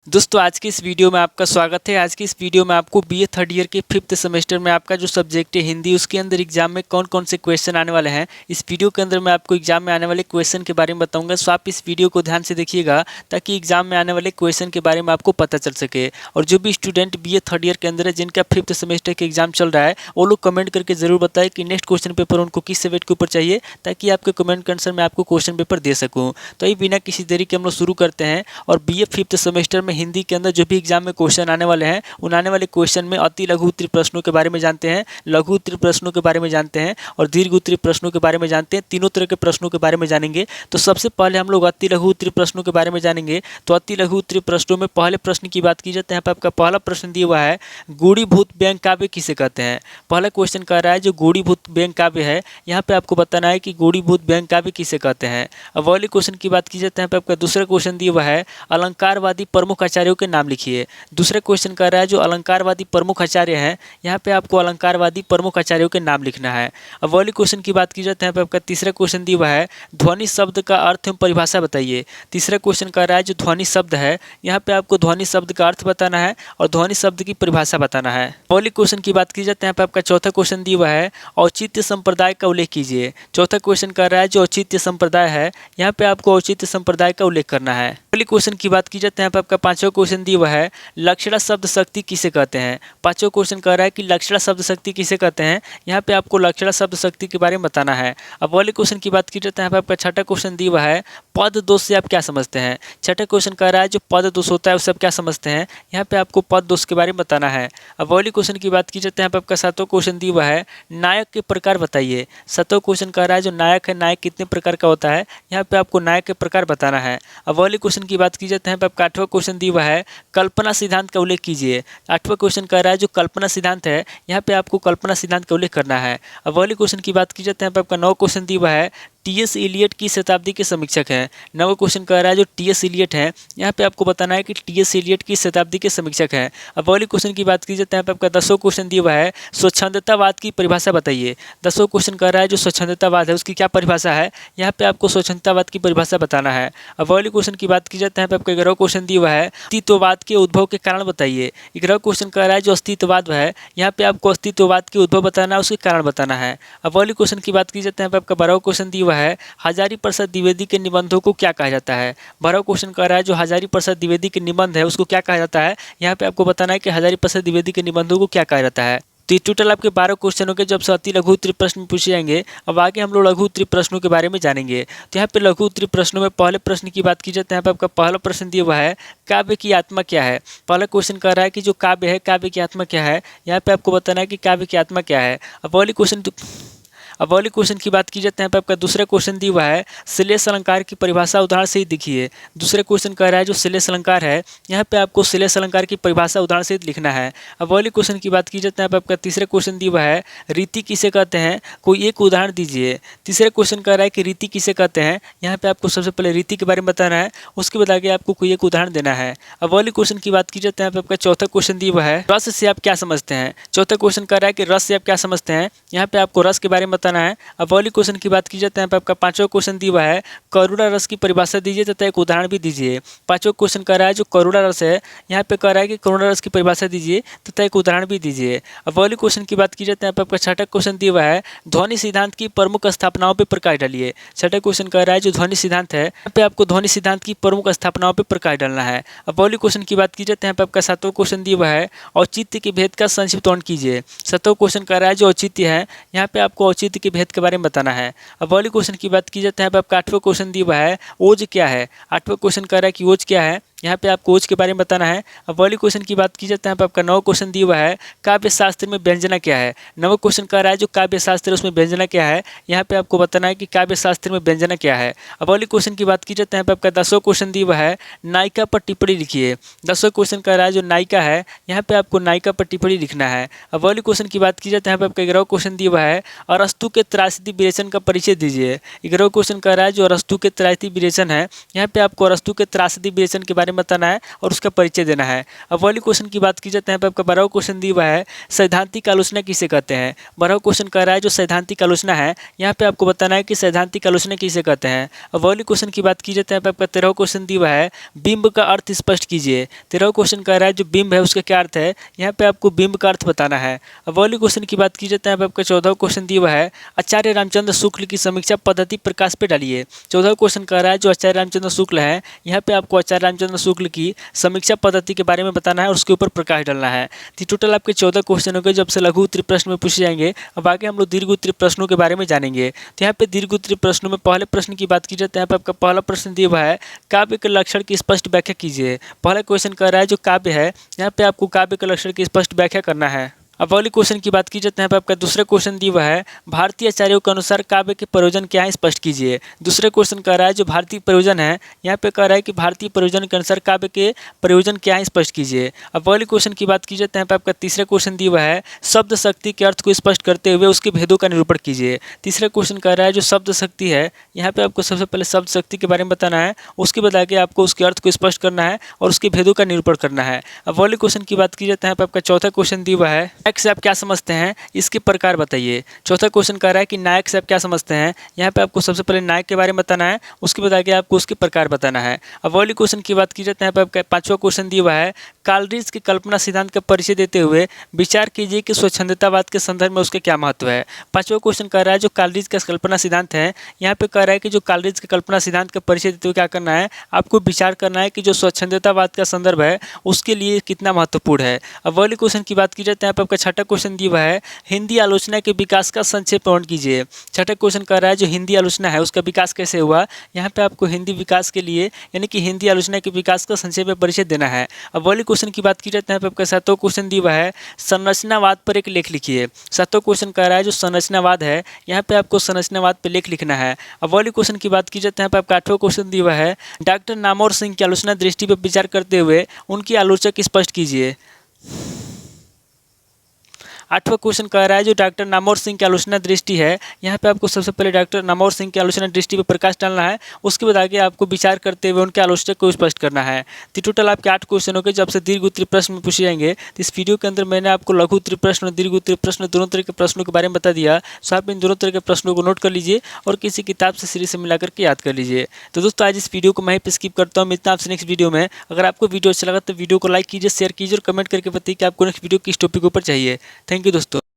दोस्तों आज की इस वीडियो में आपका स्वागत है। आज की इस वीडियो में आपको बीए थर्ड ईयर के 5th सेमेस्टर में आपका जो सब्जेक्ट है हिंदी, उसके अंदर एग्जाम में कौन कौन से क्वेश्चन आने वाले हैं, इस वीडियो के अंदर मैं आपको एग्जाम में आने वाले क्वेश्चन के बारे में बताऊंगा। सो आप इस वीडियो को ध्यान से देखिएगा ताकि एग्जाम में आने वाले क्वेश्चन के बारे में आपको पता चल सके। और जो भी स्टूडेंट बीए थर्ड ईयर के अंदर है, जिनका 5th सेमेस्टर के एग्जाम चल रहा है, वो लोग कमेंट करके जरूर बताएं कि नेक्स्ट क्वेश्चन पेपर उनको किस सब्जेक्ट के ऊपर चाहिए, ताकि आपके कमेंट के आंसर में आपको क्वेश्चन पेपर दे सकूँ। तो ये बिना किसी देरी के हम लोग शुरू करते हैं। और बीए 5th सेमेस्टर में हिंदी के अंदर जो भी एग्जाम में क्वेश्चन आने वाले हैं, उन आने वाले क्वेश्चन में अति लघु उत्तरीय प्रश्नों के बारे में जानते हैं, लघु उत्तरीय प्रश्नों के बारे में जानते हैं और दीर्घ उत्तरीय प्रश्नों के बारे में जानते हैं। तीनों तरह के प्रश्नों के बारे में जानेंगे। तो सबसे पहले हम लोग अति लघु उत्तरीय प्रश्नों के बारे में जानेंगे। तो अति लघु उत्तरीय प्रश्नों में पहले प्रश्न की बात की जाती है। यहाँ पर आपका पहला प्रश्न दिया हुआ है, गूढ़ीभूत व्यंग्य काव्य किसे कहते हैं। पहला क्वेश्चन कह रहा है जो गूढ़ीभूत व्यंग्य काव्य है, यहाँ पे आपको बताना है कि गूढ़ीभूत व्यंग्य काव्य किसे कहते हैं। अब अगले क्वेश्चन की बात की जाती है। यहाँ पे आपका दूसरा क्वेश्चन दिया हुआ है, अलंकारवादी प्रमुख आचार्यों के नाम लिखिए। दूसरा क्वेश्चन कर रहा है जो अलंकारवादी प्रमुख आचार्य हैं, यहाँ पे आपको अलंकारवादी प्रमुख आचार्यों के नाम लिखना है। अब वाली क्वेश्चन की बात की जाती है। यहाँ पे आपका तीसरा क्वेश्चन दिया हुआ है, ध्वनि शब्द का अर्थ एवं परिभाषा बताइए। तीसरा क्वेश्चन कर रहा है जो ध्वनि शब्द है, यहाँ पे आपको ध्वनि शब्द का अर्थ बताना है और ध्वनि शब्द की परिभाषा बताना है। वाली क्वेश्चन की बात की जाती है। यहाँ पे आपका चौथा क्वेश्चन दिया हुआ है, औचित्य संप्रदाय का उल्लेख कीजिए। चौथा क्वेश्चन कर रहा है जो औचित्य संप्रदाय है, यहाँ पे आपको औचित्य संप्रदाय का उल्लेख करना है। अगले क्वेश्चन की बात की जाती है। यहाँ पे आपका पांचवा क्वेश्चन दिया हुआ है, लक्षणा शब्द शक्ति किसे कहते हैं। पांचवा क्वेश्चन कह रहा है कि लक्षणा शब्द शक्ति किसे कहते हैं, यहाँ पे आपको लक्षणा शब्द शक्ति के बारे में बताना है। अब वाले क्वेश्चन की बात की जाती है। यहाँ पे आपका छठा क्वेश्चन दिया हुआ है, पद दोष से आप क्या समझते हैं। छठा क्वेश्चन कह रहा है जो पद दोष होता है उससे आप क्या समझते हैं, यहाँ पे आपको पद दोष के बारे में बताना है। अब वाले क्वेश्चन की बात की जाती है। यहाँ पे आपका सातवां क्वेश्चन दिया हुआ है, नायक के प्रकार बताइए। सातवां क्वेश्चन कह रहा है जो नायक है, नायक कितने प्रकार का होता है, यहाँ पे आपको नायक के प्रकार बताना है। अब वाले क्वेश्चन की बात की जाती है। यहाँ पे आपका आठवां क्वेश्चन दिया हुआ है, कल्पना सिद्धांत का उल्लेख कीजिए। आठवां क्वेश्चन कह रहा है जो कल्पना सिद्धांत है, यहाँ पे आपको कल्पना सिद्धांत का उल्लेख करना है। अब वाले क्वेश्चन की बात की जाती है। यहाँ पे आपका नौ क्वेश्चन दिया हुआ है, टी.एस. इलियट की शताब्दी के समीक्षक हैं। नवा क्वेश्चन कह रहा है जो टी.एस. इलियट है, यहाँ पे आपको बताना है कि टी.एस. इलियट की शताब्दी के समीक्षक हैं। अब वाले क्वेश्चन की बात की जाती है। यहाँ पे आपका 10वां क्वेश्चन दिया हुआ है, स्वच्छंदतावाद की परिभाषा बताइए। 10वां क्वेश्चन कह रहा है जो स्वच्छंदतावाद है उसकी क्या परिभाषा है, यहाँ पे आपको स्वच्छंदतावाद की परिभाषा बताना है। अब वाले क्वेश्चन की बात की जाती है। यहाँ पे आपका 11वां क्वेश्चन दिया हुआ है, अस्तित्ववाद के उद्भव के कारण बताइए। 11वां क्वेश्चन कह रहा है जो अस्तित्ववाद है, यहाँ पे आपको अस्तित्ववाद के उद्भव बताना है, उसके कारण बताना है। अब वाले क्वेश्चन की बात की जाती है। यहाँ पे आपका 12वां क्वेश्चन दिया हुआ है, हजारी प्रसाद द्विवेदी के निबंधों को क्या कहा जाता है। 12वां क्वेश्चन कह रहा है जो हजारी प्रसाद द्विवेदी के निबंध है उसको क्या कहा जाता है, यहाँ पे आपको बताना है कि हजारी प्रसाद द्विवेदी के निबंधों को क्या कहा जाता है। तो ये टोटल आपके 12 क्वेश्चनों के जब से अति लघु उत्तरीय प्रश्न पूछे जाएंगे। अब आगे हम लोग लघु उत्तरीय प्रश्नों के बारे में जानेंगे। तो यहाँ पे लघु उत्तरीय प्रश्नों में पहले प्रश्न की बात की जाती है। यहाँ पे आपका पहला प्रश्न दिया हुआ है, काव्य की आत्मा क्या है। पहला क्वेश्चन कह रहा है कि जो काव्य है, काव्य की आत्मा क्या है, यहाँ पे आपको बताना है कि काव्य की आत्मा क्या है। अब वाली क्वेश्चन की बात की जाती है। यहाँ पे आपका दूसरा क्वेश्चन दिया हुआ है, श्लेष अलंकार की परिभाषा उदाहरण से ही दिखिए। दूसरा क्वेश्चन कह रहा है जो श्लेष अलंकार है, यहाँ पे आपको श्लेष अलंकार की परिभाषा उदाहरण से लिखना है। अब वाली क्वेश्चन की बात की जाती है। यहाँ पे आपका तीसरा क्वेश्चन दिया हुआ है, रीति किसे कहते हैं, कोई एक उदाहरण दीजिए। तीसरा क्वेश्चन कह रहा है कि रीति किसे कहते हैं, यहाँ पे आपको सबसे पहले रीति के बारे में बताना है, उसके बाद आगे आपको कोई एक उदाहरण देना है। अब वाली क्वेश्चन की बात की जाती है। यहाँ पे आपका चौथा क्वेश्चन दिया हुआ है, रस से आप क्या समझते हैं। चौथा क्वेश्चन कह रहा है कि रस से आप क्या समझते हैं, यहाँ पे आपको रस के बारे में बताना है। अब वाली क्वेश्चन की बात की जाती है। यहाँ पे आपका पांचवा क्वेश्चन दिया हुआ है, करुणा रस की परिभाषा दीजिए तथा एक उदाहरण भी दीजिए। पांचवा क्वेश्चन कह रहा है जो करुणा रस है, यहाँ पे कह रहा है कि करुणा रस की परिभाषा दीजिए तथा एक उदाहरण भी दीजिए। अब वाली क्वेश्चन की बात की जाती है। यहाँ पे आपका छठा क्वेश्चन दिया हुआ है, ध्वनि सिद्धांत की प्रमुख स्थापनाओं पर प्रकाश डालिए। छठा क्वेश्चन कह रहा है जो ध्वनि सिद्धांत है, यहाँ पे आपको ध्वनि सिद्धांत की प्रमुख स्थापनाओं पर प्रकाश डालना है। अब वाली क्वेश्चन की बात की जाती है। यहाँ पे आपका सातवां क्वेश्चन दिया हुआ है, औचित्य के भेद का संक्षिप्तकरण कीजिए। सातवां क्वेश्चन कह रहा है जो औचित्य है, यहाँ पे आपको औचित्य के भेद के बारे में बताना है। अब वाली क्वेश्चन की बात की जाती है। यहाँ पे आपका आठवां क्वेश्चन दिया हुआ है, ओज क्या है। आठवां क्वेश्चन कह रहा है कि ओज क्या है, यहाँ पे आपको ओज के बारे में बताना है। अब वाली क्वेश्चन की बात की जाती है। यहाँ पे आपका नौ क्वेश्चन दिया हुआ है, काव्य शास्त्र में व्यंजना क्या है। नवा क्वेश्चन कह रहा है जो काव्य शास्त्र है उसमें व्यंजना क्या है, यहाँ पे आपको बताना है कि काव्य शास्त्र में व्यंजना क्या है। अब वाली क्वेश्चन की बात की जाती है। यहाँ पे आपका 10वां क्वेश्चन दिया हुआ है, नायिका पर टिप्पणी लिखिए। 10वां क्वेश्चन कह रहा है जो नायिका है, यहाँ पे आपको नायिका पर टिप्पणी लिखना है। अब वाली क्वेश्चन की बात की जाती है। यहाँ पे आपका 11वां क्वेश्चन दिया हुआ है, अरस्तु के त्रासदी विरेचन का परिचय दीजिए। 11वां क्वेश्चन कह रहा है जो अरस्तु के त्रासदी विरेचन है, यहाँ पे आपको अरस्तु के त्रासदी विरेचन के बारे बारे में बताना है और उसका परिचय देना है। अब वाली क्वेश्चन की बात की जाती है, यहाँ पे आपका 12वां क्वेश्चन दिया हुआ है, सैद्धांतिक आलोचना किसे कहते हैं। 12वां क्वेश्चन कह रहा है जो सैद्धांतिक आलोचना है, यहाँ पे आपको बताना है कि सैद्धांतिक आलोचना किसे कहते हैं। अब वाली क्वेश्चन की बात की जाती है, यहाँ पे आपका 13वां क्वेश्चन दिया हुआ है, बिंब का अर्थ स्पष्ट कीजिए। 13वां क्वेश्चन कह रहा है जो बिंब है उसका क्या अर्थ है, यहाँ पे आपको बिंब का अर्थ बताना है। अब वाली क्वेश्चन की बात की जाती है, यहाँ पे आपका 14वां क्वेश्चन दिया हुआ है, आचार्य रामचंद्र शुक्ल की समीक्षा पद्धति प्रकाश पे डालिए। 14वां क्वेश्चन कह रहा है जो आचार्य रामचंद्र शुक्ल है, यहाँ पे आपको आचार्य रामचंद्र शुक्ल की समीक्षा पद्धति के बारे में बताना है और उसके ऊपर प्रकाश डालना है। तो टोटल आपके 14 क्वेश्चन हो गए जो आपसे लघु उत्तरीय प्रश्न में पूछे जाएंगे। अब आगे हम लोग दीर्घ उत्तरीय प्रश्नों के बारे में जानेंगे। तो यहाँ पे दीर्घ उत्तरीय प्रश्नों में पहले प्रश्न की बात की जाती है, यहाँ पे आपका पहला प्रश्न दिया हुआ है, काव्य के लक्षण की स्पष्ट व्याख्या कीजिए। पहला क्वेश्चन कह रहा है जो काव्य है, यहाँ पे आपको काव्य के लक्षण की स्पष्ट व्याख्या करना है। अब अगली क्वेश्चन की बात की जाती है, यहाँ पे आपका दूसरा क्वेश्चन दिया हुआ है, भारतीय आचार्यों के अनुसार काव्य के प्रयोजन क्या है स्पष्ट कीजिए। दूसरा क्वेश्चन कह रहा है जो भारतीय प्रयोजन है, यहाँ पे कह रहा है कि भारतीय प्रयोजन के अनुसार काव्य के प्रयोजन क्या है स्पष्ट कीजिए। अब अगली क्वेश्चन की बात की जाती है, यहाँ पे आपका तीसरा क्वेश्चन दिया हुआ है, शब्द शक्ति के अर्थ को स्पष्ट करते हुए उसके भेदों का निरूपण कीजिए। तीसरा क्वेश्चन कह रहा है जो शब्द शक्ति है, यहाँ पे आपको सबसे पहले शब्द शक्ति के बारे में बताना है, उसके बाद आगे आपको उसके अर्थ को स्पष्ट करना है और उसके भेदों का निरूपण करना है। अब अगले क्वेश्चन की बात की जाती है, यहाँ पे आपका चौथा क्वेश्चन दिया हुआ है, नायक से आप क्या समझते हैं इसके प्रकार बताइए। चौथा क्वेश्चन कह रहा है कि नायक से आप क्या समझते हैं, यहाँ पे आपको सबसे पहले नायक के बारे में बताना है, उसके बाद आगे आपको उसके प्रकार बताना है। अब अगले क्वेश्चन की बात की जाती है, यहाँ पे आपका पांचवा क्वेश्चन दिया हुआ है, कालरीज के कल्पना सिद्धांत का परिचय देते हुए विचार कीजिए कि स्वच्छंदतावाद के संदर्भ में उसका क्या महत्व है। पांचवा क्वेश्चन कह रहा है जो कालरीज का कल्पना सिद्धांत है, यहाँ पे कह रहा है कि जो कालरीज के कल्पना सिद्धांत का परिचय देते हुए क्या करना है, आपको विचार करना है कि जो स्वच्छंदतावाद का संदर्भ है उसके लिए कितना महत्वपूर्ण है। अब अगले क्वेश्चन की बात की जाती है, यहाँ पे आपका छठा क्वेश्चन दिया हुआ है, हिंदी आलोचना के विकास का संक्षेप वर्णन कीजिए। छठा क्वेश्चन कह रहा है जो हिंदी आलोचना है उसका विकास कैसे हुआ, यहाँ पे आपको हिंदी विकास के लिए यानी कि हिंदी आलोचना के विकास का संक्षेप में परिचय देना है। अब अगले क्वेश्चन की बात की जाती है, यहाँ पे आपका सातवां क्वेश्चन दिया हुआ है, संरचनावाद पर एक लेख लिखिए। सातवां क्वेश्चन कह रहा है जो संरचनावाद है, यहाँ पे आपको संरचनावाद पर लेख लिखना है। अब अगले क्वेश्चन की बात की जाती है, यहाँ पे आपका आठवां क्वेश्चन दिया हुआ है, डॉक्टर नामवर सिंह की आलोचना दृष्टि पर विचार करते हुए उनकी आलोचक स्पष्ट कीजिए। आठवां क्वेश्चन कह रहा है जो डॉक्टर नामवर सिंह की आलोचना दृष्टि है, यहाँ पे आपको सबसे पहले डॉक्टर नामवर सिंह की आलोचना दृष्टि पर प्रकाश डालना है, उसके बाद आगे आपको विचार करते हुए उनके आलोचक को स्पष्ट करना है। तो टोटल आपके 8 क्वेश्चन हो गए जो आपसे दीर्घ उत्तरीय प्रश्न में पूछे जाएंगे। तो इस वीडियो के अंदर मैंने आपको लघु उत्तरीय प्रश्न और दीर्घ उत्तरीय प्रश्न दोनों तरह के प्रश्नों के बारे में बता दिया। सो आप इन दोनों तरह के प्रश्नों को नोट कर लीजिए और किसी किताब से सीरीज से मिलाकर के याद कर लीजिए। तो दोस्तों आज इस वीडियो को मैं ही स्किप करता हूँ, मिलता हूं आपसे नेक्स्ट वीडियो में। अगर आपको वीडियो अच्छा लगा तो वीडियो को लाइक कीजिए, शेयर कीजिए और कमेंट करके बताइए कि आपको नेक्स्ट वीडियो किस टॉपिक के ऊपर चाहिए। थैंक यू दोस्तों।